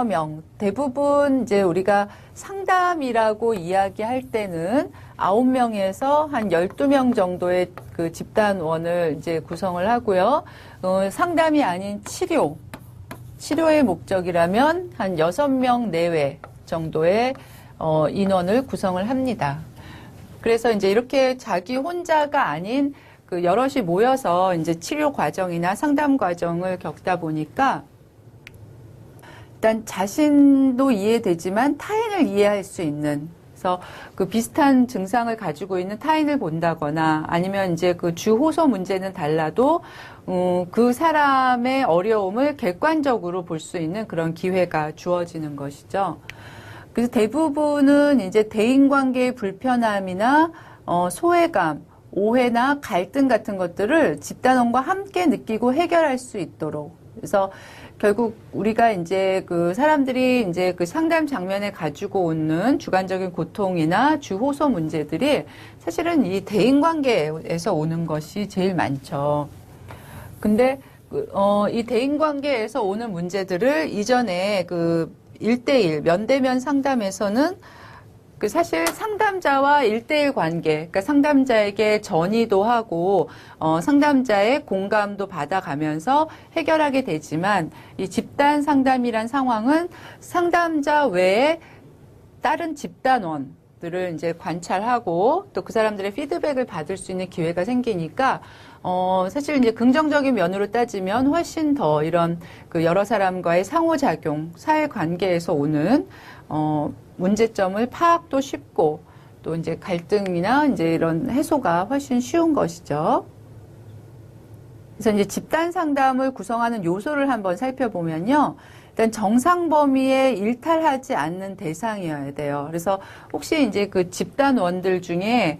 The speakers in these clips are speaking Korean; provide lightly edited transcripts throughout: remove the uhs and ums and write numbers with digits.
명. 대부분 이제 우리가 상담이라고 이야기할 때는 9명에서 한 12명 정도의 그 집단원을 이제 구성을 하고요. 상담이 아닌 치료의 목적이라면 한 6명 내외 정도의 인원을 구성을 합니다. 그래서 이제 이렇게 자기 혼자가 아닌 그 여럿이 모여서 이제 치료 과정이나 상담 과정을 겪다 보니까 일단 자신도 이해되지만 타인을 이해할 수 있는, 그래서 그 비슷한 증상을 가지고 있는 타인을 본다거나 아니면 이제 그 주호소 문제는 달라도 그 사람의 어려움을 객관적으로 볼 수 있는 그런 기회가 주어지는 것이죠. 그래서 대부분은 이제 대인관계의 불편함이나 소외감, 오해나 갈등 같은 것들을 집단원과 함께 느끼고 해결할 수 있도록, 그래서 결국 우리가 이제 그 사람들이 이제 그 상담 장면에 가지고 오는 주관적인 고통이나 주호소 문제들이 사실은 이 대인관계에서 오는 것이 제일 많죠. 근데 이 대인관계에서 오는 문제들을 이전에 그 1대1 면대면 상담에서는 그 사실 상담자와 1대1 관계, 그러니까 상담자에게 전의도 하고 상담자의 공감도 받아가면서 해결하게 되지만, 이 집단 상담이란 상황은 상담자 외에 다른 집단원들을 이제 관찰하고 또 그 사람들의 피드백을 받을 수 있는 기회가 생기니까 사실 이제 긍정적인 면으로 따지면 훨씬 더 이런 그 여러 사람과의 상호작용, 사회관계에서 오는 문제점을 파악도 쉽고 또 이제 갈등이나 이제 이런 해소가 훨씬 쉬운 것이죠. 그래서 이제 집단 상담을 구성하는 요소를 한번 살펴보면요. 일단 정상 범위에 일탈하지 않는 대상이어야 돼요. 그래서 혹시 이제 그 집단원들 중에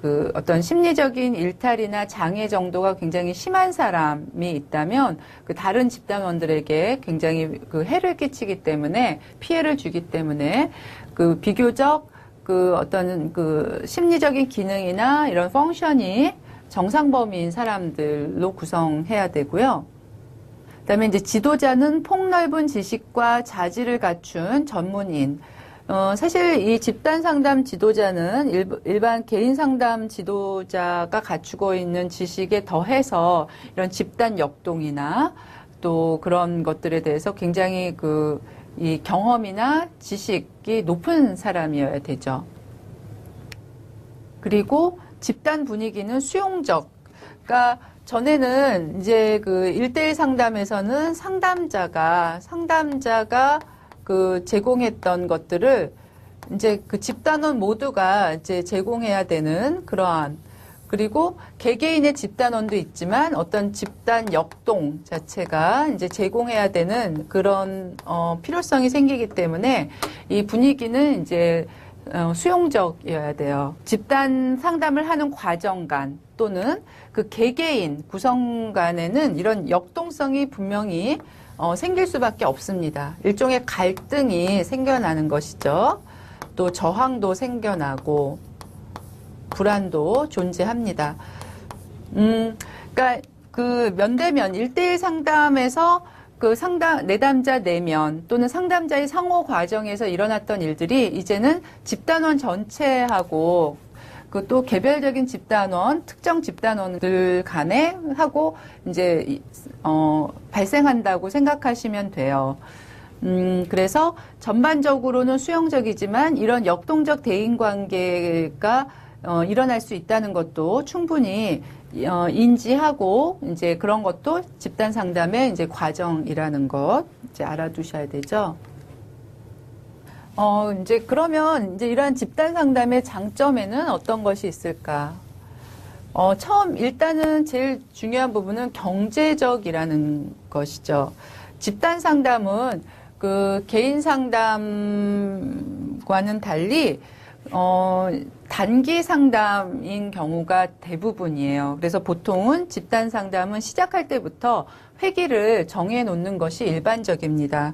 그 어떤 심리적인 일탈이나 장애 정도가 굉장히 심한 사람이 있다면 그 다른 집단원들에게 굉장히 그 해를 끼치기 때문에, 피해를 주기 때문에 그 비교적 그 어떤 그 심리적인 기능이나 이런 펑션이 정상 범위인 사람들로 구성해야 되고요. 그다음에 이제 지도자는 폭넓은 지식과 자질을 갖춘 전문인. 사실 이 집단 상담 지도자는 일반 개인 상담 지도자가 갖추고 있는 지식에 더해서 이런 집단 역동이나 또 그런 것들에 대해서 굉장히 이 경험이나 지식이 높은 사람이어야 되죠. 그리고 집단 분위기는 수용적. 그러니까 전에는 이제 그 1대1 상담에서는 상담자가 그 제공했던 것들을 이제 그 집단원 모두가 이제 제공해야 되는 그러한, 그리고 개개인의 집단원도 있지만 어떤 집단 역동 자체가 이제 제공해야 되는 그런 필요성이 생기기 때문에 이 분위기는 이제 수용적이어야 돼요. 집단 상담을 하는 과정 간 또는 그 개개인 구성 간에는 이런 역동성이 분명히 생길 수밖에 없습니다. 일종의 갈등이 생겨나는 것이죠. 또 저항도 생겨나고 불안도 존재합니다. 그러니까 그 면대면 1대1 상담에서 그 내담자 내면 또는 상담자의 상호 과정에서 일어났던 일들이 이제는 집단원 전체하고 그 또 개별적인 집단원, 특정 집단원들 간에 하고 이제 발생한다고 생각하시면 돼요. 그래서 전반적으로는 수용적이지만 이런 역동적 대인관계가 일어날 수 있다는 것도 충분히 인지하고 이제 그런 것도 집단 상담의 이제 과정이라는 것 이제 알아두셔야 되죠. 이제 그러면 이제 이러한 집단 상담의 장점에는 어떤 것이 있을까? 일단은 제일 중요한 부분은 경제적이라는 것이죠. 집단 상담은 그 개인 상담과는 달리 단기 상담인 경우가 대부분이에요. 그래서 보통은 집단 상담은 시작할 때부터 회기를 정해 놓는 것이 일반적입니다.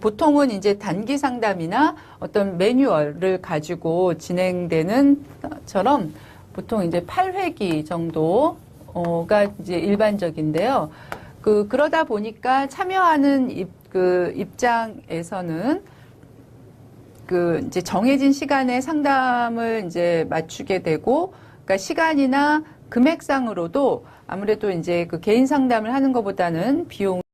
보통은 이제 단기 상담이나 어떤 매뉴얼을 가지고 진행되는 처럼 보통 이제 8회기 정도가 이제 일반적인데요. 그러다 보니까 참여하는 그 입장에서는 그 이제 정해진 시간에 상담을 이제 맞추게 되고, 그러니까 시간이나 금액상으로도 아무래도 이제 그 개인 상담을 하는 것보다는 비용